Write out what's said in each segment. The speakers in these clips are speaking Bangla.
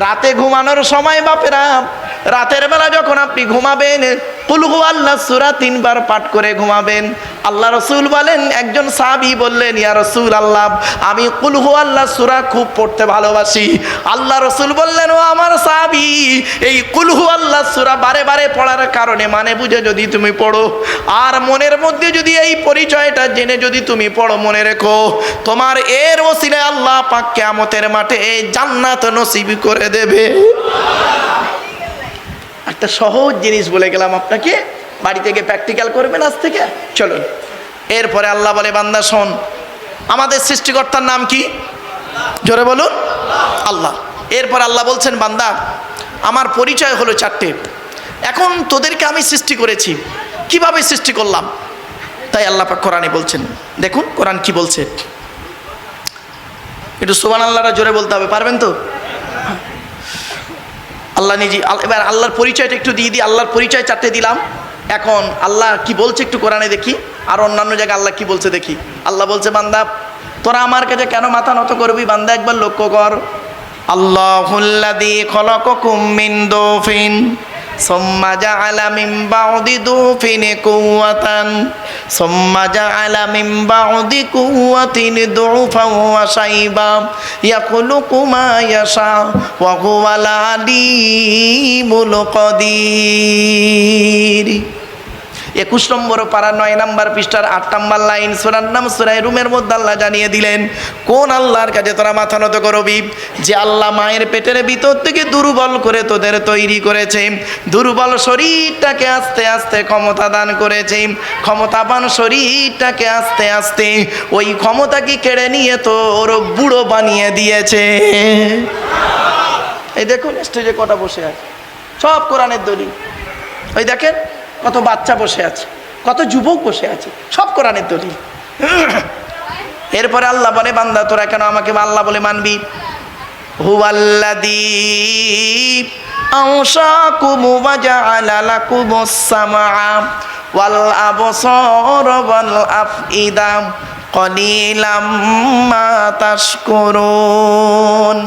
রাতে ঘুমানোর সময় বাপেরা, রাতের বেলা যখন আপনি ঘুমাবেন কুল হু আল্লাহ সূরা 3 বার পাঠ করে ঘুমাবেন। আল্লাহ রসুল বলেন, একজন সাহাবী বললেন, ইয়া রাসূল আল্লাহ, আমি কুল হু আল্লাহ সূরা খুব পড়তে ভালোবাসি। আল্লাহ রসুল বললেন, ও আমার সাহাবী, এই কুল হু আল্লাহ সূরা বারে বারে পড়ার কারণে মানে বুঝে যদি তুমি পড়ো, আর মনের মধ্যে যদি এই পরিচয়টা জেনে যদি তুমি পড়ো, মনে রেখো তোমার এর ওসিলায় আল্লাহ পাক কিয়ামতের মাঠে জান্নাত নসিব করে দেবে। একটা সহজ জিনিস বলে গেলাম আপনাকে, বাড়ি থেকে প্র্যাকটিক্যাল করবেন আজ থেকে। চলুন, এরপরে আল্লাহ বলে, বান্দা শোন, আমাদের সৃষ্টিকর্তার নাম কি? জোরে বলুন, আল্লাহ। এরপর আল্লাহ বলছেন, বান্দা আমার পরিচয় হলো 4টে। এখন তোদেরকে আমি সৃষ্টি করেছি, কিভাবে সৃষ্টি করলাম? তাই আল্লাহ পাক কোরআনে বলছেন, দেখুন কোরআন কি বলছে। একটু সুবহানাল্লাহটা জোরে বলতে হবে, পারবেন তো? আল্লাহ নিজে, এবার আল্লাহর পরিচয়টা একটু দিয়ে দিই। আল্লাহর পরিচয় 4টে দিলাম, এখন আল্লাহ কি বলছে একটু কোরআনে দেখি, আর অন্যান্য জায়গায় আল্লাহ কি বলছে দেখি। আল্লাহ বলছে, বান্দা তোরা আমার কাছে কেন মাথা নত করবি? বান্দা একবার লক্ষ্য কর। আল্লাহুল্লাযী খলাকাকুম মিন দুফিন সুম্মা জাআলা মিন বা'দি দুফিন কুওয়াতান সুম্মা জাআলা মিন বা'দি কুওয়াতিন দুফান ওয়া শাইবা ইয়াখলুকু মা ইয়াশা ওয়া হুয়াল আলীমুল কাদির। 21 নম্বর পারা 9 নম্বর পৃষ্ঠার 8 নম্বর লাইন, সূরার নাম সূরা রুমের মধ্যে আল্লাহ জানিয়ে দিলেন, কোন আল্লাহর কাছে তোরা মাথা নত করবি? যে আল্লাহ মায়ের পেটের ভিতর থেকে দুর্বল করে তোদের তৈরি করেছে, দুর্বল শরীরটাকে আস্তে আস্তে ক্ষমতা দান করেছে, ক্ষমতাবান শরীরটাকে আস্তে আস্তে ওই ক্ষমতাকে কেড়ে নিয়ে তোর বুড়ো বানিয়ে দিয়েছে। এই দেখুন স্টেজে কটা বসে আছে, সব কোরআনের দলিল। ওই দেখেন কত বাচ্চা বসে আছে, কত যুবক বসে আছে, সব কোরআনের দলিল। এরপরে আল্লাহ বলে, বান্দা তোরা কেন আমাকে আল্লাহ বলে মানবি? হুয়াল্লাযী আনশাকুম ওয়া জাআলা লাকুমুস সামআ ওয়াল আবসারা ওয়াল আফইদা কলিলাম মা তাশকুরুন।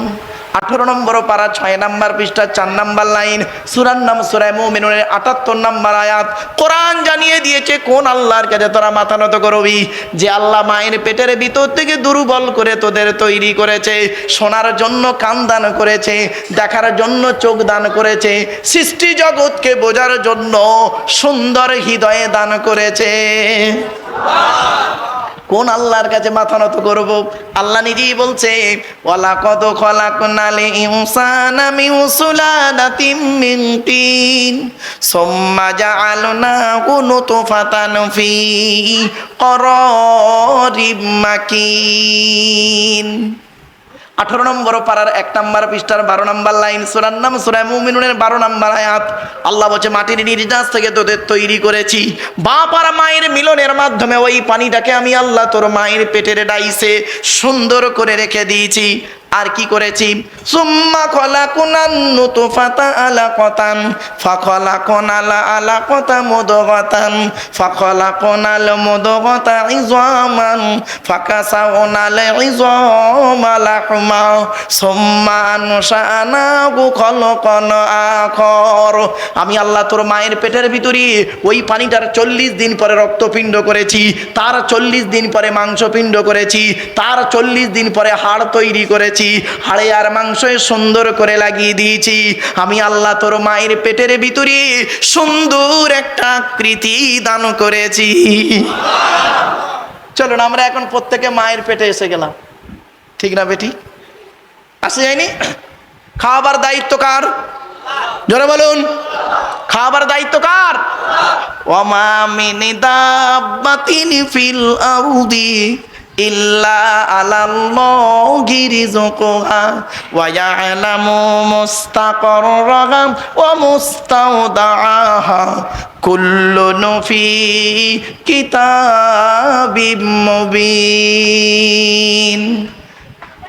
18 নম্বর পারা 6 নম্বর পৃষ্ঠা 4 নম্বর লাইন, সূরার নাম সূরা মুমিনুনের 78 নম্বর আয়াত। কোরআন জানিয়ে দিয়েছে কোন আল্লাহর কাছে তোরা মাথা নত করবি? যে আল্লাহ মায়ের পেটের ভিতর থেকে দুর্বল করে তোদের তৈরি করেছে, শোনার জন্য কান দান করেছে, দেখার জন্য চোখ দান করেছে, সৃষ্টি জগৎকে বোঝার জন্য সুন্দর হৃদয়ে দান করেছে। কোন আল্লাহর কাছে মাথা নত করব? আল্লাহ নিজেই বলছে, ওয়ালাকাদ খলাকনাল ইনসানা মিন সুলালাতিন মিন তিন সুম্মা জাআলনাহু নুতফাতান ফি করারিম মাকিন। 18 নম্বর পারার 1 নম্বর পৃষ্ঠার 12 নম্বর লাইন, সূরার নাম সূরা মুমিনুনের 12 নম্বর আয়াত। আল্লাহ বলছে, মাটির নির্যাস থেকে তোদের তৈরি করেছি, বাপ আর মায়ের মিলনের মাধ্যমে ওই পানিটাকে আমি আল্লাহ তোর মায়ের পেটের ডাইসে সুন্দর করে রেখে দিয়েছি। আর কি করেছি? সুম্মা খলাকুনান নুতফাতা আলাকাতান ফাখলাকনাল আলাকাতা মুদগাতান ফাখলাকনাল মুদগাতা ইযামান ফাকাসাওনাল ইযামা লাহমা সুম্মা আনশানাহু খলকান আখর। আমি আল্লাহ তোর মায়ের পেটের ভিতরে ওই পানিটার 40 দিন পরে রক্তপিণ্ড করেছি, তার 40 দিন পরে মাংসপিণ্ড করেছি, তার 40 দিন পরে হাড় তৈরি করেছি, হাড়ে আর মাংসে সুন্দর করে লাগিয়ে দিয়েছি। আমি আল্লাহ তোর মায়ের পেটের ভিতরে সুন্দর একটা আকৃতি দান করেছি। চলুন আমরা এখন প্রত্যেকে মায়ের পেটে এসে গেলাম, ঠিক না বেটি? আসে যায়নি? খাওয়াবার দায়িত্ব কার? জোরে বলুন, খাওয়াবার দায়িত্ব কার? ওয়ামা মিন দাব্বাতিন ফিল আরদি ইল্লা আলাল্লাহি রিজকুহা ওয়া ইয়ালামু মুস্তাকাররাহা ওয়া মুস্তাওদাআহা কুল্লুন ফি কিতাবিম মুবিন।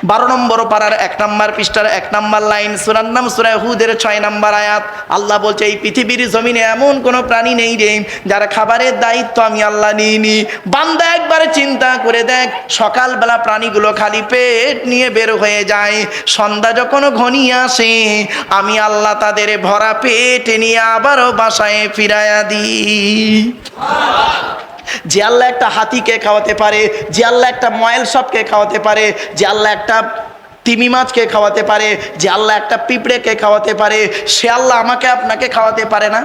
12 নম্বর পারার 1 নম্বর পৃষ্ঠার 1 নম্বর লাইন, সূরার নাম সূরা হুদের 6 নম্বর আয়াত। আল্লাহ বলছে এই পৃথিবীর জমিনে এমন কোনো প্রাণী নেই রে যার খাবারের দায়িত্ব আমি আল্লাহ নিইনি। বান্দা একবারে চিন্তা করে দেখ, সকালবেলা প্রাণীগুলো খালি পেট নিয়ে বের হয়ে যায়, সন্ধ্যা যখন ঘনিয়ে আসে আমি আল্লাহ তাদের ভরা পেট নিয়ে আবারও বাসায় ফিরাইয়া দিই। যে আল্লাহ একটা হাতিকে খাওয়াতে পারে, যে আল্লাহ একটা ময়েল সাপকে খাওয়াতে পারে, যে আল্লাহ একটা তিমি মাছকে খাওয়াতে পারে, যে আল্লাহ একটা পিঁপড়েকে খাওয়াতে পারে, সে আল্লাহ আমাকে আপনাকে খাওয়াতে পারে না?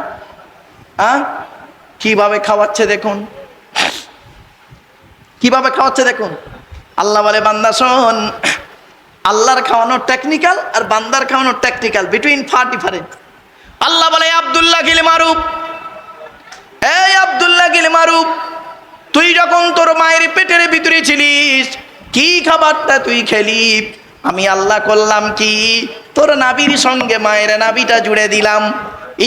কিভাবে খাওয়াচ্ছে দেখুন, কিভাবে খাওয়াচ্ছে দেখুন। আল্লাহ বলে বান্দা শোন, আল্লাহর খাওয়ানো টেকনিক্যাল আর বান্দার খাওয়ানো টেকনিক্যাল, বিটুইন ফার ডিফারেন্ট। আল্লাহ বলে আব্দুল্লাহ গিল মারুফ, এই আব্দুল্লাহ গিল মারুফ, তুই যখন তোর মায়ের পেটের ভিতরে ছিলিস কি খাবারটা তুই খেলি? আমি আল্লাহ করলাম কি, তোর নাভির সঙ্গে মায়ের নাভিটা জুড়ে দিলাম।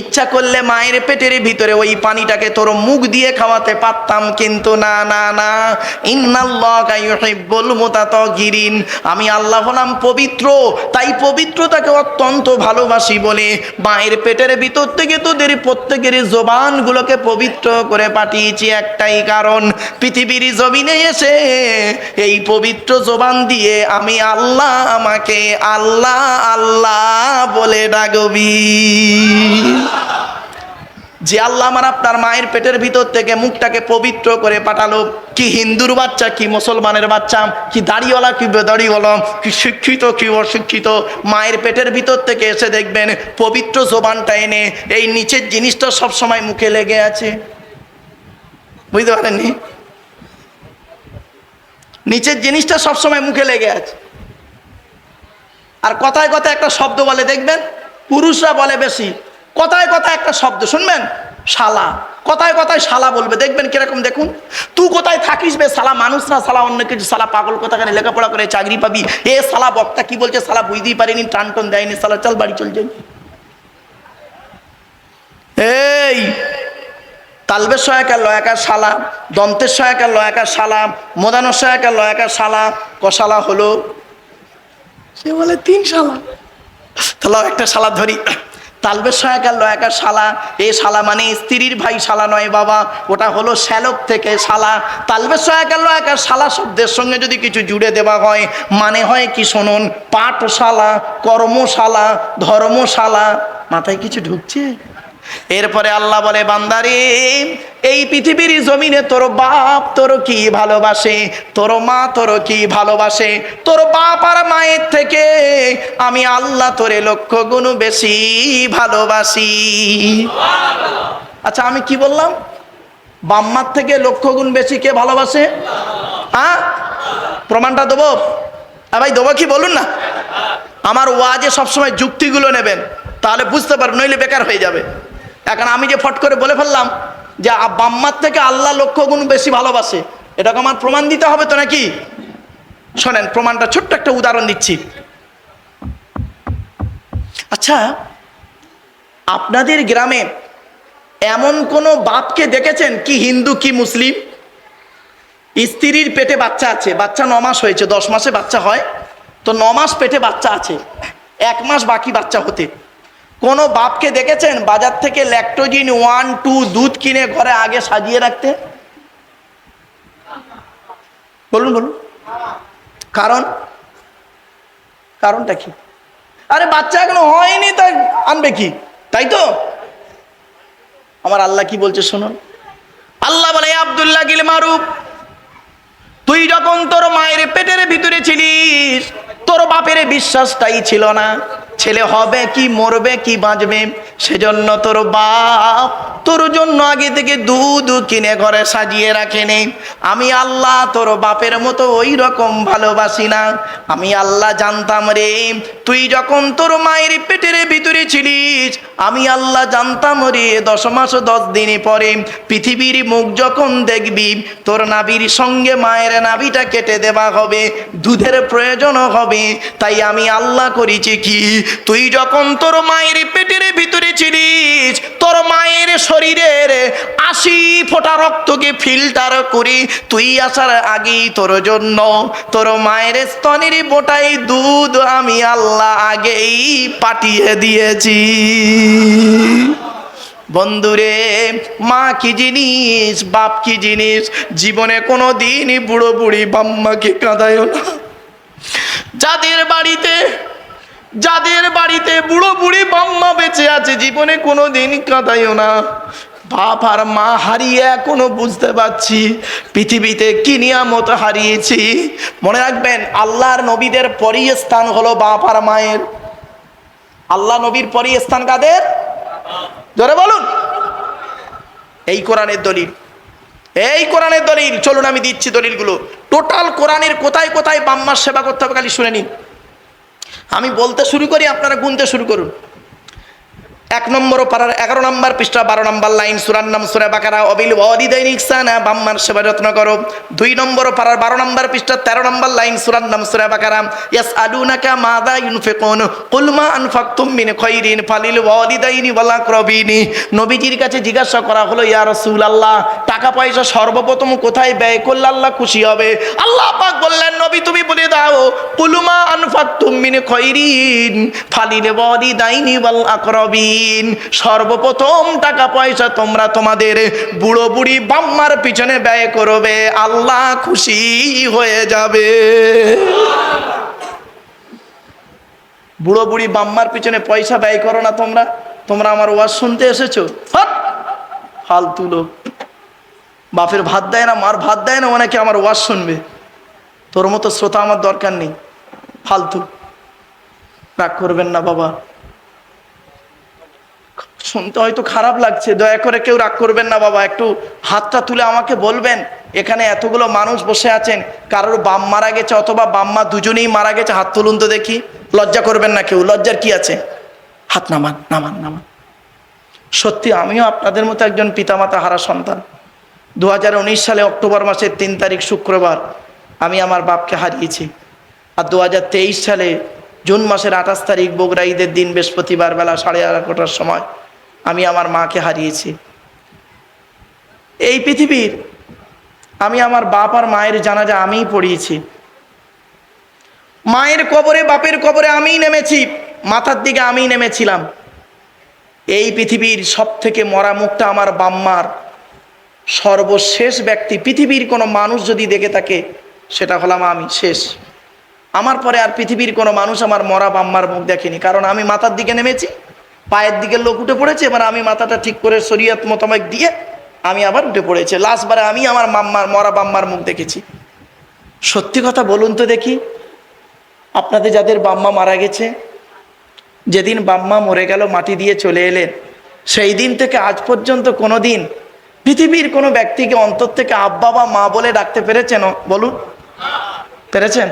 ইচ্ছা করলে মায়ের পেটের ভিতরে ওই পানিটাকে তোর মুখ দিয়ে খাওয়াতে পারতাম, কিন্তু না না না, ইন্নাল্লাহা ইউহিব্বুল মুতাতাহহিরিন, আমি আল্লাহ হলাম পবিত্র, তাই পবিত্রতাকে অত্যন্ত ভালোবাসি বলে মায়ের পেটের ভিতর থেকে তোদের প্রত্যেকের জবানগুলোকে পবিত্র করে পাঠিয়েছি একটাই কারণ, পৃথিবীর জমিনে এসে এই পবিত্র জবান দিয়ে আমি আল্লাহ আমাকে আল্লাহ আল্লাহ বলে ডাকবি। যে আল্লাহ আমার আপনার মায়ের পেটের ভিতর থেকে মুখটাকে পবিত্র করে পাঠালো, কি হিন্দুর বাচ্চা কি মুসলমানের বাচ্চা, কি দাড়িওয়ালা কি বেদাড়িওয়ালা, কি শিক্ষিত কি অশিক্ষিত, মায়ের পেটের ভিতর থেকে এসে দেখবেন পবিত্র জবানটা এনে এই নিচের জিনিসটা সবসময় মুখে লেগে আছে। বুঝতে পারেননি? নিচের জিনিসটা সবসময় মুখে লেগে আছে। আর কথায় কথায় একটা শব্দ বলে দেখবেন, পুরুষরা বলে বেশি, কথায় কথায় একটা শব্দ শুনবেন, শালা, কথায় কথায় শালা বলবে, দেখবেন কিরকম দেখুন। তুই কোথায় থাকিস বে শালা, মানুষ না শালা অন্য কিছু, শালা পাগল কোথাকারে লেখাপড়া করে চাকরি পাবি, এ শালা বক্তা কি বলছে শালা বুঝতেই পারিনি, টান টন দেয়নি শালা, চল বাড়ি চল যাই। এই তালবের সহায়কার লয়াকার শালা, দন্তের সহায়কার লয়াকার শালা, মোদানোর সহায়কার লয়াকার শালা, কশালা হলো, সে বলে 3 শালা, তাহলে একটা শালা ধরি। তালবের সহায়কার লয়াকার শালা, এই শালা মানে স্ত্রীর ভাই শালা নয় বাবা, ওটা হলো শ্যালক থেকে শালা। তালবের সহায়কার লয়াকার শালা শব্দের সঙ্গে যদি কিছু জুড়ে দেওয়া হয় মানে হয় কি শুনুন, পাঠশালা, কর্মশালা, ধর্মশালা। মাথায় কিছু ঢুকছে? এরপরে আল্লাহ বলে বান্দারে, এই পৃথিবীর জমিনে তোর বাপ তোর কি ভালোবাসে, তোর মা তোর কি ভালোবাসে, তোর বাপ আর মায়ের থেকে আমি আল্লাহ তোরে 1,00,000 গুণ বেশি ভালোবাসি। আচ্ছা আমি কি বললাম? বাম্মার থেকে 1,00,000 গুণ বেশি কে ভালোবাসে? প্রমাণটা দেবো? ভাই দেবো কি বলুন না? আমার ওয়াজে সবসময় যুক্তিগুলো নেবেন, তাহলে বুঝতে পারবেন, নইলে বেকার হয়ে যাবে। এখন আমি যে ফট করে বলে ফেললাম যে বাম্মার থেকে আল্লাহ 1,00,000 গুণ বেশি ভালোবাসে, এটাকে আমার প্রমাণ দিতে হবে তো নাকি? শোনেন প্রমাণটা, ছোট্ট একটা উদাহরণ দিচ্ছি। আচ্ছা আপনাদের গ্রামে এমন কোনো বাপকে দেখেছেন কি হিন্দু কি মুসলিম, স্ত্রীর পেটে বাচ্চা আছে, বাচ্চা 9 মাস হয়েছে, 10 মাসে বাচ্চা হয় তো 9 মাস পেটে বাচ্চা আছে, 1 মাস বাকি বাচ্চা হতে, কোনো বাপকে দেখেছেন বাজার থেকে ল্যাকটোজিন 1-2 দুধ কিনে ঘরে আগে সাজিয়ে রাখতে? বলুন বলুন, কারণটা কি? আরে বাচ্চা এখনো হয়নি তাই আনবে কি, তাই তো? আমার আল্লাহ কি বলছে শুনুন। আল্লাহ বলে আব্দুল্লাহ গিল মারুফ, তুই যখন তোর মায়ের পেটের ভিতরে ছিলিস তোর বাপের বিশ্বাসটাই ছিল না ছেলে হবে কি মরবে কি বাঁচবে, সেজন্য তোর বাপ তোর জন্য আগে থেকে দুধ কিনে ঘরে সাজিয়ে রাখেনি। আমি আল্লাহ তোর বাপের মতো ওই রকম ভালোবাসি না। আমি আল্লাহ জানতাম রে, তুই যখন তোর মায়ের পেটের ভিতরে ছিলিস আমি আল্লাহ জানতাম রে 10 মাস 10 দিন পরে পৃথিবীর মুখ যখন দেখবি তোর নাভির সঙ্গে মায়ের নাভিটা কেটে দেওয়া হবে, দুধের প্রয়োজন হবে। তাই আমি আল্লাহ করেছি কি, তুই যখন তোর মায়ের পেটের ভিতরে ছিলিস তোর মায়ের শরীরের 80 ফোঁটা রক্তকে ফিল্টার করি তুই আসার আগেই তোর জন্য তোর মায়ের স্তনের বোটাই দুধ আমি আল্লাহ আগেই পাঠিয়ে দিয়েছি। বন্ধুরে, মা কি জিনিস, বাপ কি জিনিস, জীবনে কোনো দিনই বুড়ো বুড়ি বাম্মাকে কাঁদায় না। যাদের বাড়িতে বুড়ো বুড়ি বাম্মা বেঁচে আছে জীবনে কোনো দিন কাঁদাইও না। বাপ আর মা হারিয়ে এখনো বুঝতে পারছি পৃথিবীতে কি নিয়ামত হারিয়েছি। মনে রাখবেন, আল্লাহর নবীদের পরই স্থান হলো বাপ আর মায়ের। আল্লাহ নবীর পরই স্থান কাদের? জোরে বলুন। এই কোরআনের দলিল, এই কোরআনের দলিল। চলুন আমি দিচ্ছি দলিলগুলো। টোটাল কোরআনের কোথায় কোথায় বাম্মার সেবা করতে হবে খালি শুনে নিন। আমি বলতে শুরু করি, আপনারা গুনতে শুরু করুন। 1 নম্বর পারার 11 নম্বর পৃষ্ঠা 12 নম্বর লাইন, সূরার নাম সূরা বাকারা, অবিল ওয়ালিদাইনি ইহসানা, বাম্মার সেবা যত্ন করো। 2 নম্বর পারার 12 নম্বর পৃষ্ঠা 13 নম্বর লাইন, সূরার নাম সূরা বাকারা, ইয়াসআলুনাকা মাযা ইউনফিকুন কুল মা আনফাকতুম মিন খায়রিন ফালিল ওয়ালিদাইনি ওয়াল আকরাবিনি। নবীজির কাছে জিজ্ঞাসা করা হলো, ইয়া রাসূলুল্লাহ, টাকা পয়সা সর্বপ্রথম কোথায় ব্যয় করলে আল্লাহ খুশি হবে? আল্লাহ পাক বললেন, নবী তুমি বলে দাও, কুল মা আনফাকতুম মিন খায়রিন ফালিল ওয়ালিদাইনি ওয়াল আকরাবিন। সর্বপ্রথম টাকা পয়সা তোমরা তোমাদের বুড়ো বুড়ি বাম্মার পিছনে ব্যয় করবে, আল্লাহ খুশি হয়ে যাবে। বুড়ো বুড়ি বাম্মার পিছনে পয়সা ব্যয় করো না তোমরা? তোমরা আমার ওয়াজ শুনতে এসেছো? ফালতু লোক। বাপের ভাত দেয় না, মার ভাত দেয় না, অনেকে আমার ওয়াজ শুনবে। তোর মতো শ্রোতা আমার দরকার নেই, ফালতু। রাগ করবেন না বাবা, শুনতে হয়তো খারাপ লাগছে, দয়া করে কেউ রাগ করবেন না বাবা। একটু হাতটা তুলে আমাকে বলবেন, এখানে এতগুলো মানুষ বসে আছেন, কারোর বাপ মারা গেছে অথবা বাম্মা দুজনেই মারা গেছে, হাত তুলুন তো দেখি। লজ্জা করবেন না কেউ, লজ্জার কি আছে? হাত নামান নামান নামান। সত্যি আমিও আপনাদের মতো একজন পিতামাতা হারা সন্তান। 2019 সালে অক্টোবর মাসের 3 তারিখ শুক্রবার আমি আমার বাপকে হারিয়েছি। আর 2023 সালে জুন মাসের 28 তারিখ বগুড়া ঈদের দিন বৃহস্পতিবার বেলা 11:30টার সময় আমি আমার মাকে হারিয়েছি। এই পৃথিবীর আমি আমার বাপ আর মায়ের জানাজা আমিই পড়িয়েছি। মায়ের কবরে বাপের কবরে আমিই নেমেছি, মাথার দিকে আমিই নেমেছিলাম। এই পৃথিবীর সব থেকে মরা মুখটা আমার বাম্মার। সর্বশেষ ব্যক্তি পৃথিবীর কোনো মানুষ যদি দেখে থাকে সেটা হলাম আমি, শেষ। আমার পরে আর পৃথিবীর কোনো মানুষ আমার মরা বাম্মার মুখ দেখেনি, কারণ আমি মাথার দিকে নেমেছি, পায়ের দিকে লোক উঠে পড়েছে, এবার আমি মাথাটা ঠিক করে শরীয়ত মোতাবেক দিয়ে আমি আবার উঠে পড়েছি। লাস্টবারে আমি আমার মরা বাম্মার মুখ দেখেছি। সত্যি কথা বলুন তো দেখি, আপনাদের যাদের বাম্মা মারা গেছে, যেদিন বাম্মা মরে গেল মাটি দিয়ে চলে এলেন, সেই দিন থেকে আজ পর্যন্ত কোনো দিন পৃথিবীর কোনো ব্যক্তিকে অন্তর থেকে আব্বা বা মা বলে ডাকতে পেরেছেন? বলুন, পেরেছেন?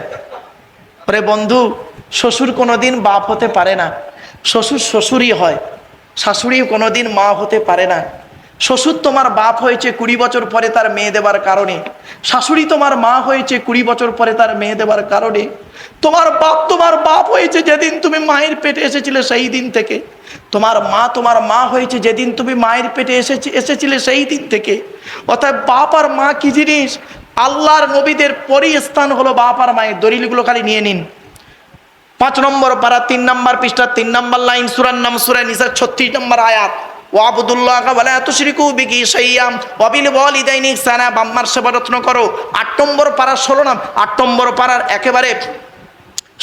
ওরে বন্ধু, শ্বশুর কোনোদিন বাপ হতে পারে না, শ্বশুর শ্বশুরই হয়, শাশুড়ি কোনোদিন মা হতে পারে না। শ্বশুর তোমার বাপ হয়েছে 20 বছর পরে তার মেয়ে দেবার কারণে, শাশুড়ি তোমার মা হয়েছে 20 বছর পরে তার মেয়ে দেবার কারণে। তোমার বাপ হয়েছে যেদিন তুমি মায়ের পেটে এসেছিলে সেই দিন থেকে, তোমার মা হয়েছে যেদিন তুমি মায়ের পেটে এসেছিলে সেই দিন থেকে। অর্থাৎ বাপ আর মা কি জিনিস? আল্লাহর নবীদের পরই স্থান হলো বাপ আর মায়ের। দলিলগুলো খালি নিয়ে নিন। 5 নম্বর পারা 3 নম্বর পৃষ্ঠা 3 নম্বর লাইন, সূরার নাম সূরা নিসা 36 নম্বর আয়াত, ওয়াবুদুল্লাহ ওয়ালা তুশরিকু বিহি শাইয়্যান ওয়া বিল ওয়ালিদাইনি ইহসানা, বাম্মার সেবা যত্ন করো। 8 নম্বর পারা 8 নম্বর পারার একেবারে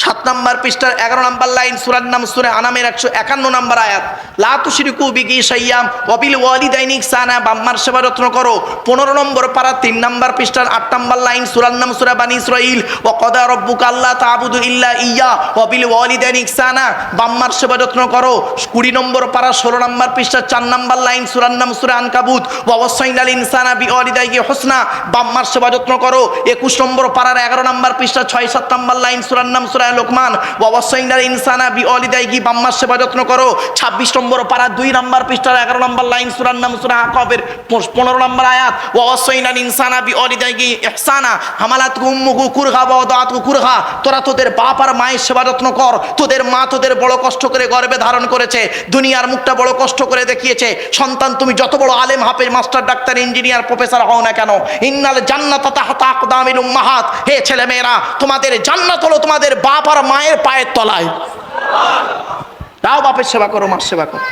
7 নম্বর পৃষ্ঠার 11 নম্বর লাইন, সূরার নাম সূরা আনামের 151 নম্বর আয়াত, লা তুশরিকু বিহি শাইয়্যান ওয়া বিল ওয়ালিদাইনি ইহসানা, বাম্মার সেবা যত্ন করো। 15 নম্বর পারা 3 নম্বর পৃষ্ঠার 8 নম্বর লাইন, সূরার নাম সূরা বানী ইসরাঈল, ওয়া ক্বাদা রাব্বুকা আল্লা তা'বুদু ইল্লা ইয়্যা ওয়া বিল ওয়ালিদাইনি ইহসানা, বাম্মার সেবা যত্ন করো। 20 নম্বর পারা 16 নম্বর পৃষ্ঠার 4 নম্বর লাইন, সূরার নাম সূরা আনকাবুত, ওয়া ওয়াসাইনাল ইনসানা বিওয়ালিদাইহি হুসনা, বাম্মার সেবা যত্ন করো। 21 নম্বর পারার 11 নম্বর পৃষ্ঠা 6-7 নম্বর লাইন, সূরার নাম সূরা সূরা লোকমান, ওয়া ওয়াসাইনাল ইনসানা বিওয়ালিদাইহি, বাম্মার সেবা যত্ন করো। 26 নম্বর পারা 2 নম্বর পৃষ্ঠার 11 নম্বর লাইন, সূরার নাম সূরা আকাবের 15 নম্বর আয়াত, ওয়া ওয়াসাইনাল ইনসানা বিওয়ালিদাইহি ইহসানা হামালাতহু উম্মুহু কুরহা ওয়া ওয়াদাআতহু কুরহা। তোরা তোদের বাপ আর মায়ের সেবা যত্ন কর। তোদের মা তোদের বড় কষ্ট করে গর্ভে ধারণ করেছে, দুনিয়ার মুখটা বড় কষ্ট করে দেখিয়েছে। সন্তান তুমি যত বড় আলেম, হাফেজ, মাস্টার, ডাক্তার, ইঞ্জিনিয়ার, প্রফেসর হও না কেন, ইন্নাল জান্নাতা তাহতা আকদামিল উম্মাহাত, হে ছেলে মেয়েরা, তোমাদের জান্নাত হলো তোমাদের বাপ আর মায়ের পায়ের তলায়। তাও বাপের সেবা করো, মার সেবা করো।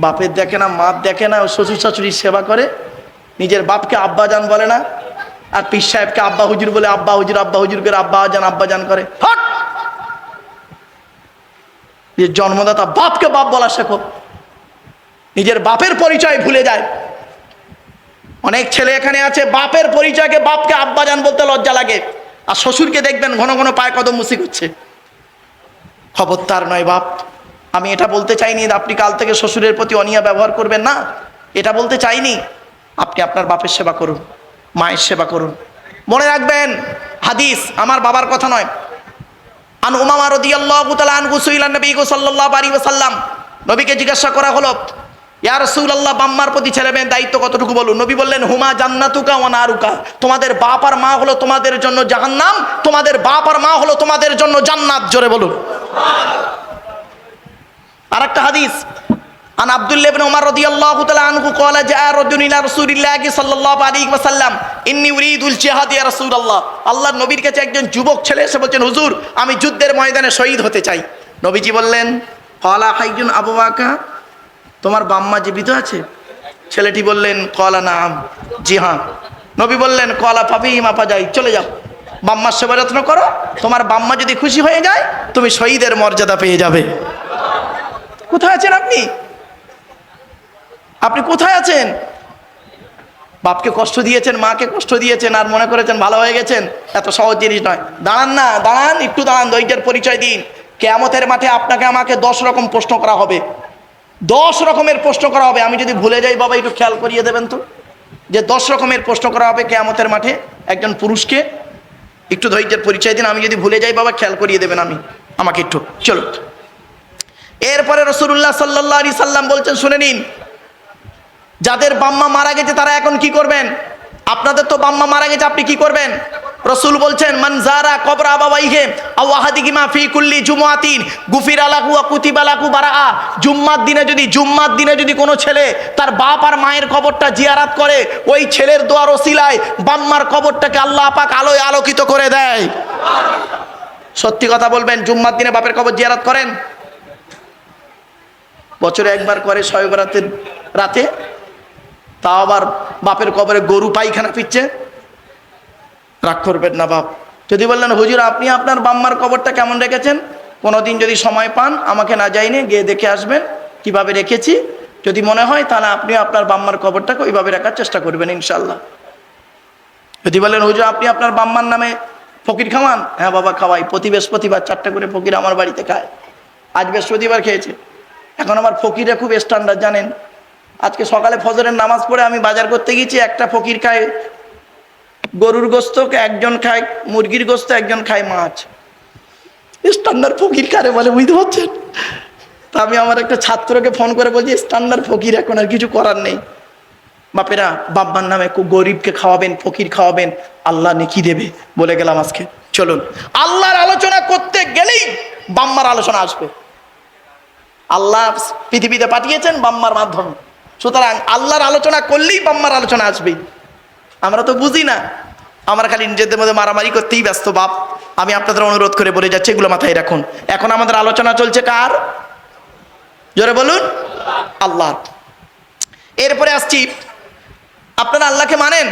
বাপের দেখে না, মা দেখে না, শ্বশুর শাশুড়ির সেবা করে, নিজের বাপকে আব্বাজান বলে না, আর পীর সাহেবকে আব্বা হুজুর বলে, আব্বা হুজুর করে আব্বাজান করে। হট! জন্মদাতা বাপকে বাপ বলা শেখো। নিজের বাপের পরিচয় ভুলে যায়। অনেক ছেলে এখানে আছে বাপের পরিচয়কে, বাপকে আব্বাজান বলতে লজ্জা লাগে, আর শ্বশুরকে দেখবেন ঘন ঘন পায়ে কদম মুসি করছে। খবরদার নয় বাপ। আমি এটা বলতে চাইনি আপনি কাল থেকে শ্বশুরের প্রতি অনিয়া ব্যবহার করবেন না, এটা বলতে চাইনি। আপনি আপনার বাপের সেবা করুন, মায়ের সেবা করুন। মনে রাখবেন, হাদিস আমার বাবার কথা নয়। আন উমামা রাদিয়াল্লাহু তাআলা আনহু সুইলান নবী সাল্লাল্লাহু আলাইহি ওয়াসাল্লাম, নবীকে জিজ্ঞাসা করা হলো, ইয়া রাসূলুল্লাহ, বাম্মার প্রতি ছেলে মেয়ের দায়িত্ব কতটুকু বলুন। নবী বললেন, হুমা জান্নাতুকা ওয়া নারুকা, তোমাদের বাপ আর মা হলো তোমাদের জন্য জাহান্নাম, তোমাদের বাপ আর মা হলো তোমাদের জন্য জান্নাত। জোরে বলুন সুবহানাল্লাহ। আরেকটা হাদিস, আন আব্দুল্লাহ ইবনে উমর রাদিয়াল্লাহু তাআলা আনহু قال جاء رجل الى رسول الله صلى الله عليه وسلم اني اريد الجهاد يا رسول الله। আল্লাহর নবীর কাছে একজন যুবক ছেলে এসে বলছেন, হুজুর আমি যুদ্ধের ময়দানে শহীদ হতে চাই। নবীজি বললেন, ক্বালা হাইয়ুন আবুয়াকা, তোমার বাম্মা জীবিত আছে? ছেলেটি বললেন, ক্বালা নাম, জি হ্যাঁ। নবী বললেন, ক্বালা ফাবিহিমা ফাজাই, চলে যাও, বাম্মার সেবা যত্ন করো। তোমার বাম্মা যদি খুশি হয়ে যায়, তুমি শহীদের মর্যাদা পেয়ে যাবে। কোথায় আছেন আপনি? আপনি কোথায় আছেন? বাপকে কষ্ট দিয়েছেন, মাকে কষ্ট দিয়েছেন, আর মনে করেছেন ভালো হয়ে গেছেন। এত সহজ জিনিস নয়। দাঁড়ান না, দাঁড়ান, একটু দাঁড়ান, ধৈর্যের পরিচয় দিন। কিয়ামতের মাঠে আপনাকে আমাকে 10 রকম প্রশ্ন করা হবে, 10 রকমের প্রশ্ন করা হবে। আমি যদি ভুলে যাই বাবা, একটু খেয়াল করিয়ে দেবেন তো, যে 10 রকমের প্রশ্ন করা হবে কিয়ামতের মাঠে একজন পুরুষকে। একটু ধৈর্যের পরিচয় দিন। আমি যদি ভুলে যাই বাবা, খেয়াল করিয়ে দেবেন আমাকে একটু। চলো, এরপরে রাসূলুল্লাহ সাল্লাল্লাহু আলাইহি সাল্লাম বলছেন, শুনে নিন, যাদের বাম্মা মারা গেছে তারা এখন কি করবেন? আপনাদের তো বাম্মা মারা গেছে, আপনি কি করবেন? রাসূল বলছেন, মান যারা কবর আবাওয়াইহি আও আহাদিহিমা ফি কুল্লি জুমআতিন গুফিরা লাহু ওয়া কুতিবা লাহু বারাআ। জুম্মার দিনে যদি কোনো ছেলে তার বাপ আর মায়ের কবরটা জিয়ারত করে, ওই ছেলের দোয়ার ওসিলায় বাম্মার কবরটাকে আল্লাহ পাক আলোয় আলোকিত করে দেয়। সত্যি কথা বলবেন, জুম্মার দিনে বাপের কবর জিয়ারত করেন? বছরে একবার করে, শবে বরাতের রাতে, তাও আবার বাপের কবরে গরু পায়খানা পিচ্ছে। রাগ করবেন না বাপ। যদি বললেন, হুজুর আপনি আপনার বাম্মার কবরটা কেমন রেখেছেন, কোনোদিন যদি সময় পান আমাকে না যাইনে গিয়ে দেখে আসবেন কিভাবে রেখেছি। যদি মনে হয় তাহলে আপনি আপনার বাম্মার কবরটাকে ওইভাবে রাখার চেষ্টা করবেন ইনশাল্লাহ। যদি বলেন, হুজুর আপনি আপনার বাম্মার নামে ফকির খাওয়ান, হ্যাঁ বাবা খাওয়াই, প্রতি বৃহস্পতিবার 4টা করে ফকির আমার বাড়িতে খায়। আজ বৃহস্পতিবার খেয়েছে। এখন আমার ফকিরে খুব স্ট্যান্ডার্ড জানেন। আজকে সকালে ফজরের নামাজ পড়ে আমি বাজার করতে গেছি, একটা ফকির খায় গরুর গোস্ত, একজন খায় মুরগির গোস্ত, একজন খায় মাছ। স্ট্যান্ডার্ড ফকির কারে বলে বুঝতে পারছেন? তা আমি আমার একটা ছাত্রকে ফোন করে বলছি, স্ট্যান্ডার্ড ফকির, এখন আর কিছু করার নেই। বাপেরা, বাব্বার নামে গরিবকে খাওয়াবেন, ফকির খাওয়াবেন, আল্লাহ নেকি দেবে বলে গেলাম আজকে। চলুন, আল্লাহর আলোচনা করতে গেলেই বাম্মার আলোচনা আসবে। আল্লাহ পৃথিবীতে পাঠিয়েছেন বাম্মার মাধ্যমে, সুতরাং আল্লাহর আলোচনা করলেই বাম্মার আলোচনা আসবেই। আমরা তো বুঝি না, আমরা খালি নিজেদের মধ্যে মারামারি করতেই ব্যস্ত। বাপ, আমি আপনাদের অনুরোধ করে বলে যাচ্ছি, এগুলো মাথায় রাখুন। এখন আমাদের আলোচনা চলছে কার? জোরে বলুন, আল্লাহ। এরপরে আসছি, আপনারা আল্লাহকে মানেন?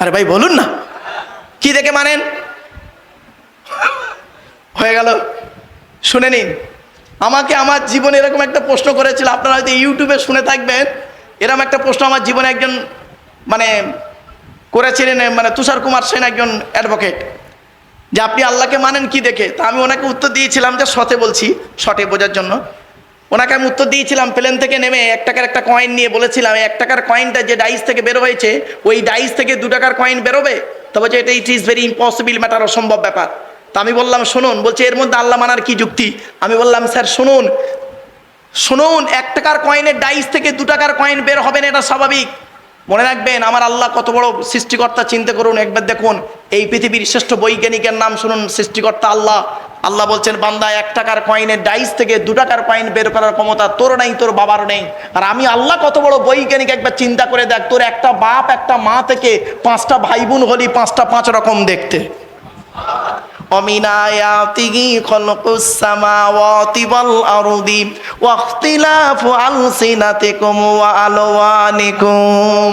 আরে ভাই বলুন না, কি দেখে মানেন? হয়ে গেল, শুনে নিন। আমাকে আমার জীবনে এরকম একটা প্রশ্ন করেছিল, আপনারা হয়তো ইউটিউবে শুনে থাকবেন। এরকম একটা প্রশ্ন আমার জীবনে একজন করেছিলেন, তুষার কুমার সেন, একজন অ্যাডভোকেট, যে আপনি আল্লাহকে মানেন কি দেখে। তা আমি ওনাকে উত্তর দিয়েছিলাম, যে শর্টে বলছি, শর্টে বোঝার জন্য ওনাকে আমি উত্তর দিয়েছিলাম, প্লেন থেকে নেমে 1 টাকার একটা কয়েন নিয়ে বলেছিলাম, 1 টাকার কয়েনটা যে ডাইস থেকে বের হয়েছে, ওই ডাইস থেকে 2 টাকার কয়েন বেরোবে? তবে যে এটা it is very impossible matter, অসম্ভব ব্যাপার। তা আমি বললাম শুনুন, বলছে এর মধ্যে আল্লাহ মানার কি যুক্তি? আমি বললাম স্যার শুনুন শুনুন, 1 টাকার কয়েনের ডাইস থেকে 2 টাকার কয়েন বের হবে না, এটা স্বাভাবিক। মনে রাখবেন আমার আল্লাহ কত বড় সৃষ্টিকর্তা, চিন্তা করুন একবার। দেখুন এই পৃথিবীর শ্রেষ্ঠ বৈজ্ঞানিকের নাম শুনুন, সৃষ্টিকর্তা আল্লাহ। আল্লাহ বলছেন বান্দা 1 টাকার কয়েনের ডাইস থেকে 2 টাকার কয়েন বের করার ক্ষমতা তোর নাই, তোর বাবারও নেই। আর আমি আল্লাহ কত বড় বৈজ্ঞানিক, একবার চিন্তা করে দেখ, তোর একটা বাপ একটা মা থেকে 5টা ভাই বোন হলি 5টা 5 রকম দেখতে। ومن آياته خلق السماوات والأرض واختلاف ألسنتكم وألوانكم।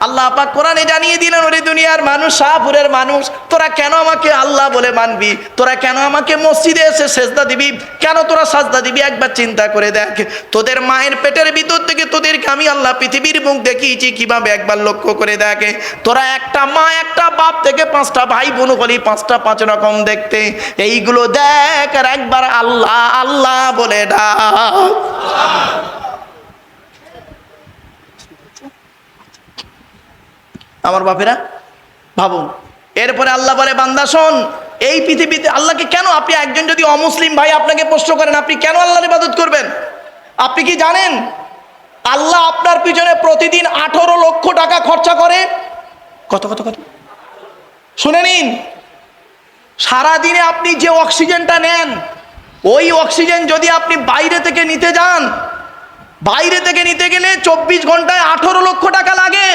আল্লাহ পাক কোরআনে জানিয়ে দিলেন, ওরে দুনিয়ার মানুষ, শাহপুরের মানুষ, তোরা কেন আমাকে আল্লাহ বলে মানবি? তোরা কেন আমাকে মসজিদে এসে সেজদা দিবি? কেন তোরা সাজদা দিবি? একবার চিন্তা করে দেখ, তোদের মায়ের পেটের ভিতর থেকে তোদেরকে আমি আল্লাহ পৃথিবীর মুখ দেখিয়েছি কিভাবে, একবার লক্ষ্য করে দেখে। তোরা একটা মা একটা বাপ থেকে 5টা ভাই বোন হলি 5টা 5 রকম দেখতে। এইগুলো দেখ আর একবার আল্লাহ আল্লাহ বলে ডাক। আমার বাপেরা ভাবুন। এরপরে আল্লাহ বলে বান্দা শোন, এই পৃথিবীতে আল্লাহকে কেন, আপনি একজন যদি অমুসলিম ভাই আপনাকে প্রশ্ন করেন আপনি কেন আল্লাহর ইবাদত করবেন, আপনি কি জানেন আল্লাহ আপনার পিছনে প্রতিদিন 18 লক্ষ টাকা খরচা করে? কত কত কত শুনে নিন। সারাদিনে আপনি যে অক্সিজেনটা নেন, ওই অক্সিজেন যদি আপনি বাইরে থেকে নিতে যান, বাইরে থেকে নিতে গেলে 24 ঘন্টায় 18 লক্ষ টাকা লাগে।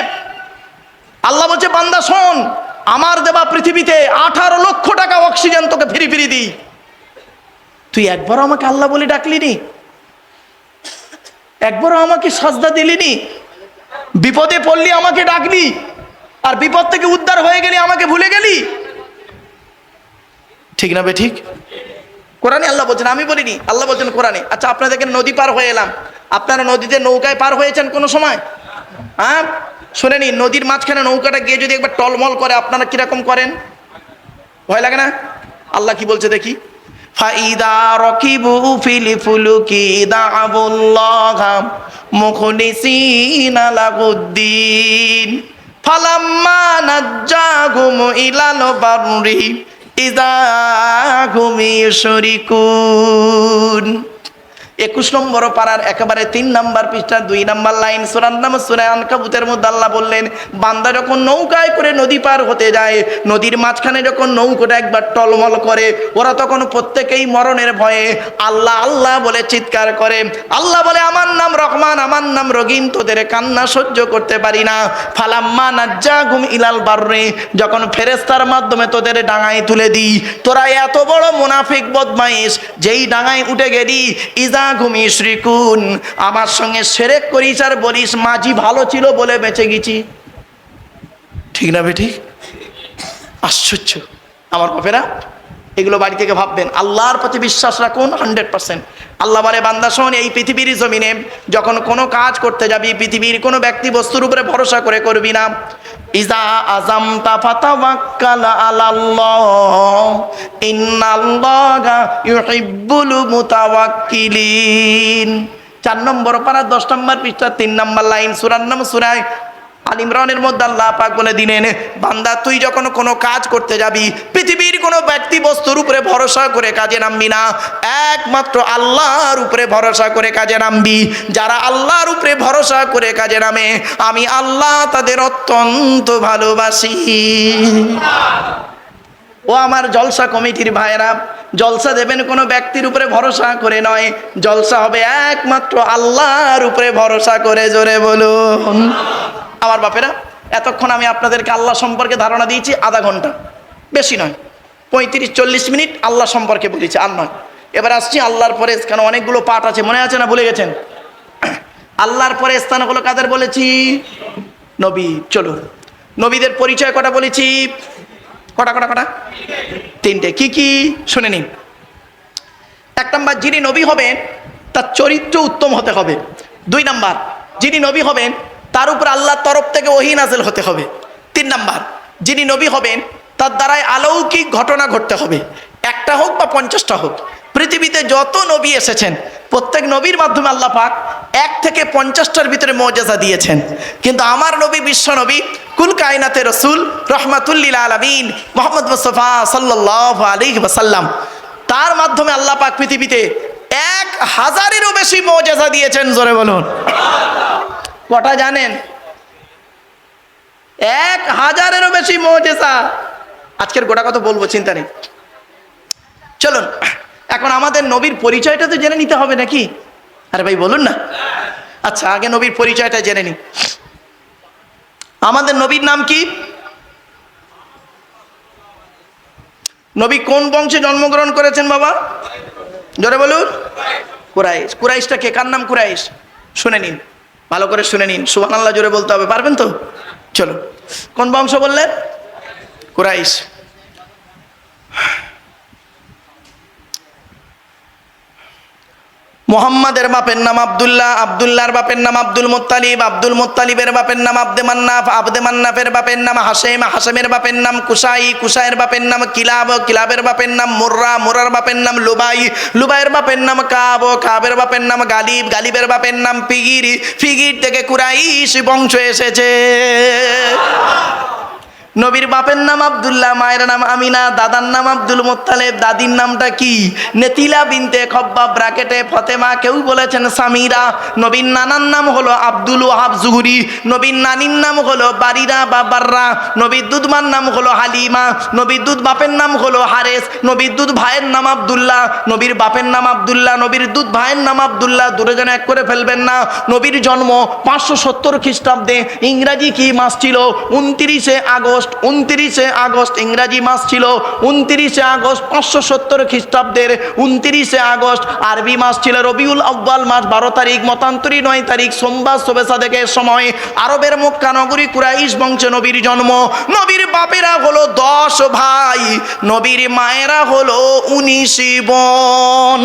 আল্লাহ বলছে বান্দা শোন, আমার দেবা পৃথিবীতে 18 লক্ষ টাকা অক্সিজেন তোকে ফ্রি ফ্রি দিই, তুই একবারও আমাকে আল্লাহ বলে ডাকলি নি, একবারও আমাকে সাজদা দিলি নি, বিপদে পড়লি আমাকে ডাকলি, আর বিপদ থেকে উদ্ধার হয়ে গেলি আমাকে ভুলে গেলি। ঠিক না বে ঠিক? কোরআনে আল্লাহ বলছেন, আমি বলিনি, আল্লাহ বলছেন কোরআনে। আচ্ছা আপনাদেরকে নদী পার হয়ে এলাম, আপনারা নদীতে নৌকায় পার হয়েছেন কোনো সময়? হ্যাঁ শুনে নিন, নদীর মাঝখানে নৌকাটা গিয়ে যদি একবার টলমল করে আপনারা কিরকম করেন? ভয় লাগে না? আল্লাহ কি বলছে দেখি, ফাইদা রাকিবু ফিল ফুলকি দা'াবুল্লাহা মুখলিসিনা লাহুদ্দিন ফালাম্মা নাজ্জাহুম ইলাল বাররি ইযা হুম ইউশরিকুন। 21 নম্বর পারার একেবারে 3 নম্বর পৃষ্ঠা 2 নম্বর লাইন, সূরার নাম সূরা আনকাবুতের মধ্যে আল্লাহ বললেন বান্দা যখন নৌকায় করে নদী পার হতে যায়, নদীর মাঝখানে যখন নৌকাটা একবার টলমল করে, ওরা তখন প্রত্যেকেই মরণের ভয়ে আল্লাহ আল্লাহ বলে চিৎকার করে। আল্লাহ বলে আমার নাম রহমান, আমার নাম রহিম, তোদের কান্না সহ্য করতে পারি না। ফালাম্মা নাজ্জাহুম ইলাল বাররি, যখন ফেরেশতার মাধ্যমে তোদের ডাঙায় তুলে দিই, তোরা এত বড় মুনাফিক বদমাইশ, যেই ডাঙায় উঠে গেলি ইজা ঘুমিয়ে শ্রীকুন, আমার সঙ্গে শিরক করিস আর বলিস মাঝি ভালো ছিল বলে বেঁচে গেছি। ঠিক না বেঠিক? আশ্চর্য আমার বাপেরা, এগুলো বাড়ি থেকে ভাববেন। আল্লাহর প্রতি বিশ্বাস রাখুন 100%। আল্লাহ বলে বান্দা শোন, এই পৃথিবীর জমিনে যখন কোনো কাজ করতে যাবি, পৃথিবীর কোনো ব্যক্তি বস্তুর উপরে ভরসা করে করবি না। ইজা আযামতা ফাতাওয়াক্কাল আলাল্লাহ ইন্নাল্লাহা ইউহিব্বুল মুতাওয়াক্কিলিন। 4 নম্বর পারা 10 নম্বর পৃষ্ঠা 3 নম্বর লাইন, সূরার নাম সূরা আল ইমরানের মধ্যে আল্লাহ পাক বলে দিলেন বান্দা তুই যখন কোনো কাজ করতে যাবি, পৃথিবীর কোনো ব্যক্তি বস্তুর উপরে ভরসা করে কাজে নামবি না, একমাত্র আল্লাহর উপরে ভরসা করে কাজে নামবি। যারা আল্লাহর উপরে ভরসা করে কাজে নামে, আমি আল্লাহ তাদের অত্যন্ত ভালোবাসি। ও আমার জলসা কমিটির ভাইয়েরা, জলসা দেবেন কোনো ব্যক্তির উপরে ভরসা করে নয়, জলসা হবে একমাত্র আল্লাহর উপরে ভরসা করে। জোরে বলুন। আমার বাপেরা, এতক্ষণ আমি আপনাদেরকে আল্লাহ সম্পর্কে ধারণা দিয়েছি আধা ঘন্টা, বেশি নয়, 35-40 মিনিট আল্লাহ সম্পর্কে বলেছি, আর নয়। এবার আসছি আল্লাহর পরে, কেন অনেকগুলো পাঠ আছে, মনে আছে না ভুলে গেছেন? আল্লাহর পরে স্থানগুলো কাদের বলেছি? নবী। চলুন, নবীদের পরিচয় কটা বলেছি? কটা কটা কটা? 3টে। কি কি শুনে নিন। 1 নাম্বার, যিনি নবী হবেন তার চরিত্র উত্তম হতে হবে। 2 নাম্বার, যিনি নবী হবেন তার উপর আল্লাহর তরফ থেকে ওহী নাযিল হতে হবে। 3 নাম্বার, যিনি নবী হবেন তার দ্বারাই অলৌকিক ঘটনা ঘটতে হবে, 1টা হোক বা 50টা হোক। পৃথিবীতে যত নবী এসেছেন প্রত্যেক নবীর মাধ্যমে আল্লাহ পাক 1 থেকে 50টার ভিতরে মুআজিজা দিয়েছেন, কিন্তু আমার নবী বিশ্ব নবী কুল কায়নাতে রসুল রহমাতুল লিল আলামিন মুহাম্মদ মুস্তাফা সাল্লাল্লাহু আলাইহি ওয়াসাল্লাম, তার মাধ্যমে আল্লাহ পাক পৃথিবীতে 1000-এরও বেশি মুআজিজা দিয়েছেন। জোরে বলুন কটা জানেন? 1000-এরও বেশি মুআজিজা। আজকের গোটা কথা বলবো, চিন্তা নেই। চলুন এখন আমাদের নবীর পরিচয়টা তো জেনে নিতে হবে নাকি? আরে ভাই বলুন না। আচ্ছা আগে নবীর পরিচয়টা জেনে নি। আমাদের নবীর নাম কি? নবী কোন বংশে জন্মগ্রহণ করেছেন বাবা? জোরে বলুন। কুরাইশ। কুরাইশটা কে? কার নাম কুরাইশ? শুনে নিন, ভালো করে শুনে নিন, সুবহানাল্লাহ জোরে বলতে হবে, পারবেন তো? চলো, কোন বংশ বললেন? কুরাইশ। মুহাম্মাদের বাপের নাম আব্দুল্লাহ, আব্দুল্লাহর বাপের নাম আব্দুল মুত্তালিব, আব্দুল মুত্তালিবের বাপের নাম আব্দে মান্নাফ, আব্দে মান্নাফের বাপের নাম হাশেম, হাশেমের বাপের নাম কুসাই, কুসাইয়ের বাপের নাম কিলাব, কিলাবের বাপের নাম মুররা, মুরার বাপের নাম লুবাই, লুবাইয়ের বাপের নাম কাব, কাবের বাপের নাম গালিব, গালিবের বাপের নাম ফিগির, ফিগির থেকে কুরাইশ বংশ এসেছে। নবীর বাপের নাম আব্দুল্লাহ, মায়ের নাম আমিনা, দাদার নাম আব্দুল মুত্তালিব, দাদির নামটা কি? নেতিলা বিনতে খব্বাব ব্র্যাকেটে ফতেমা, কেউ বলেছেন সামিরা। নবীর নানার নাম হলো আব্দুল ওয়াহাব জুহরি, নবীর নানির নাম হলো বারিরা বা বাররা, নবীর দুধমার নাম হলো হালিমা, নবীর দুধ বাপের নাম হলো হারেস, নবীর দুধ ভাইয়ের নাম আব্দুল্লাহ, নবীর বাপের নাম আব্দুল্লাহ, নবীর দুধ ভাইয়ের নাম আব্দুল্লাহ, দূরে যেন এক করে ফেলবেন না। নবীর জন্ম 570 খ্রিস্টাব্দে। ইংরাজি কি মাস ছিল? 29শে আগস্ট। 29শে আগস্ট ইংরাজি মাস ছিল। 29শে আগস্ট 570 খ্রিস্টাব্দের 29শে আগস্ট আরবি মাস ছিল রবিউল আউয়াল মাস, 12 তারিখ, মতান্তরী 9 তারিখ, সোমবার শবে সাদেকের সময় আরবের মক্কা নগরী কুরাইশ বংশে নবীর জন্ম। নবীর বাপেরা হলো 10 ভাই, নবীর মায়েরা হলো 19 বোন।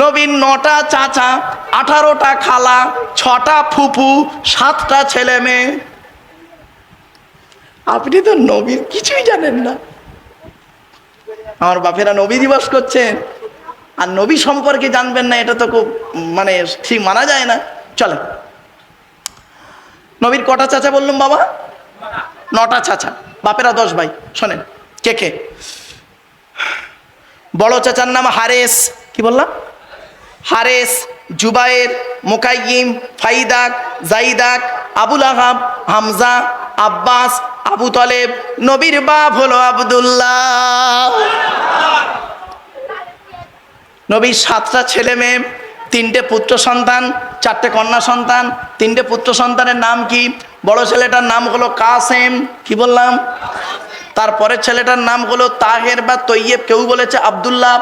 নবীর 9টা চাচা, 18টা খালা, 6টা ফুফু, 7টা ছেলে মেয়ে। আপনি তো নবীর কিছুই জানেন না। আমার বাপেরা নবী দিবস করছেন আর নবী সম্পর্কে জানবেন না, এটা তো খুব মানে ঠিক মানা যায় না। চলে, নবীর কটা চাচা বললাম বাবা? 9টা চাচা, বাপেরা 10 ভাই। শোনেন কে কে। বড় চাচার নাম হারেস, কি বললাম? হারেস, জুবায়ের, মুকাইয়িম, ফাইদাক, জাইদাক, আবুল আহাব, হামজা, আব্বাস, আবু তলেব। নবীর বাপ হলো আব্দুল্লাহ। নবীর 7টা ছেলে মেয়ে, 3টে পুত্র সন্তান, 4টে কন্যা সন্তান। 3টে পুত্র সন্তানের নাম কি? বড় ছেলেটার নাম হলো কাসেম, কি বললাম? তারপরের ছেলেটার নাম হলো তাহের বা তৈয়েব, কেউ বলেছে আব্দুল্লাহ।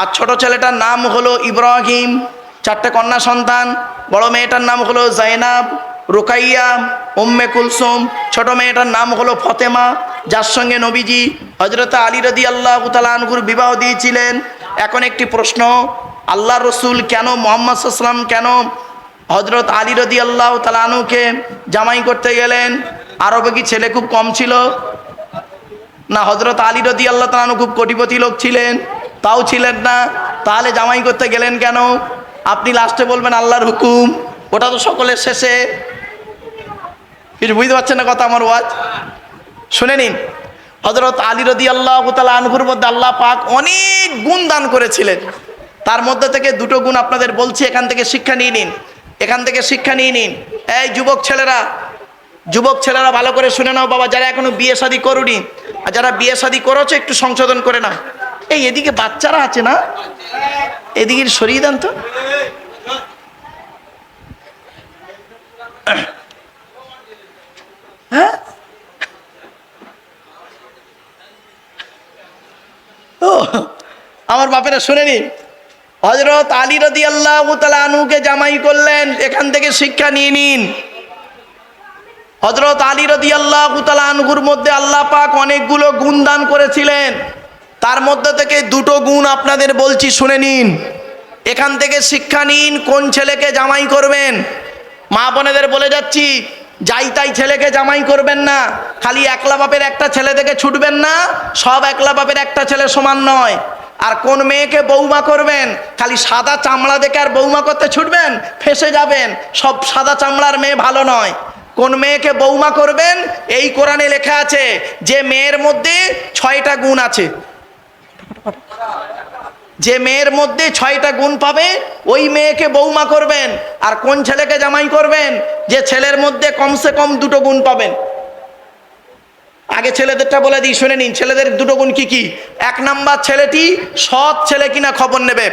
আর ছোট ছেলেটার নাম হলো ইব্রাহিম। 4টে কন্যা সন্তান, বড় মেয়েটার নাম হলো জাইনাব, রুকাইয়া, উম্মে কুলসুম। ছোট মেয়েটার নাম হলো ফতেমা, যার সঙ্গে নবীজি হযরত আলী রাদিয়াল্লাহু তাআলা আনহুর বিবাহ দিয়েছিলেন। এখন একটি প্রশ্ন, আল্লাহ রসুল কেন, মুহাম্মদ সাল্লাল্লাহু আলাইহি ওয়াসাল্লাম কেন হযরত আলী রাদিয়াল্লাহু তাআলা আনহুকে জামাই করতে গেলেন? আরবে কি ছেলে খুব কম ছিল? না, হযরত আলী রাদিয়াল্লাহু তাআলা আনহু খুব কোটিপতি লোক ছিলেন? তাও ছিলেন না। তাহলে জামাই করতে গেলেন কেন? আপনি লাস্টে বলবেন আল্লাহর হুকুম, ওটা তো সকলের শেষে। কিছু বুঝতে পারছেন না কথা আমার ওয়াজ? শুনে নিন, হযরত আলী রাদিয়াল্লাহু তাআলা আনহুর মধ্যে আল্লাহ পাক অনেক গুণ দান করেছিলেন। তার মধ্যে থেকে 2টো গুণ আপনাদের বলছি, এখান থেকে শিক্ষা নিয়ে নিন, এখান থেকে শিক্ষা নিয়ে নিন। এই যুবক ছেলেরা, যুবক ছেলেরা ভালো করে শুনে নাও বাবা, যারা এখনো বিয়ে শাদী করুনি আর যারা বিয়ে শাদী করেছে একটু সংশোধন করে নাও। এই এদিকে বাচ্চারা আছে না, এদিকে সরিয়ে দেন তো। হ্যাঁ, ও আমার বাপেরা শুনে নিন, হযরত আলী রাদিয়াল্লাহু তাআলা আনহুকে জামাই করলেন, এখান থেকে শিক্ষা নিয়ে নিন। হযরত আলী রাদিয়াল্লাহু তাআলা আনহুর মধ্যে আল্লাহ পাক অনেকগুলো গুণ দান করেছিলেন। তার মধ্যে থেকে 2টো গুণ আপনাদের বলছি, শুনে নিন। এখান থেকে শিক্ষা নিন কোন ছেলেকে জামাই করবেন। মা বোনেদের বলে যাচ্ছি, যাই তাই ছেলেকে জামাই করবেন না। খালি একলা বাপের একটা ছেলে থেকে ছুটবেন না, সব একলা বাপের একটা ছেলে সমান নয়। আর কোন মেয়েকে বৌমা করবেন? খালি সাদা চামড়া দেখে আর বৌমা করতে ছুটবেন, ফেসে যাবেন। সব সাদা চামড়ার মেয়ে ভালো নয়। কোন মেয়েকে বৌমা করবেন? এই কোরআনে লেখা আছে যে মেয়ের মধ্যে 6টা গুণ আছে। যে মেয়ের মধ্যে 6টা গুণ পাবে ওই মেয়েকে বৌমা করবেন। আর কোন ছেলেকে জামাই করবেন? যে ছেলের মধ্যে কমসে কম 2টো গুণ পাবেন। আগে ছেলেদেরটা বলে দিই, শুনে নিন ছেলেদের 2টো গুণ কি কি। 1 নাম্বার, ছেলেটি সৎ ছেলে কিনা খবর নেবে।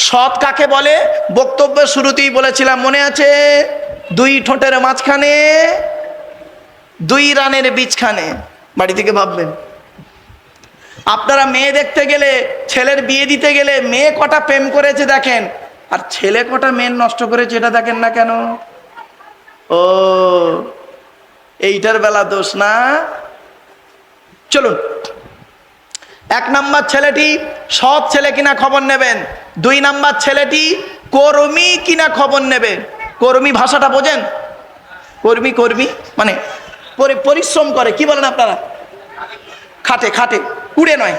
সৎ কাকে বলে? বক্তব্যের শুরুতেই বলেছিলাম, মনে আছে? 2 ঠোঁটের মাঝখানে 2 রানের বীজখানে। বাড়ি থেকে ভাববেন। আপনারা মেয়ে দেখতে গেলে, ছেলের বিয়ে দিতে গেলে মেয়ে কটা প্রেম করেছে দেখেন, আর ছেলে কটা মেয়ে নষ্ট করেছে এটা দেখেন না কেন? ও, এইটার বেলা দোষ না। চলুন, 1 নাম্বার ছেলেটি সৎ ছেলে কিনা খবর নেবেন। 2 নাম্বার ছেলেটি কর্মী কিনা খবর নেবে। কর্মী ভাষাটা বোঝেন? কর্মী, কর্মী মানে পরিশ্রম করে, কি বলেন আপনারা? খাটে, খাটে, কুড়ে নয়।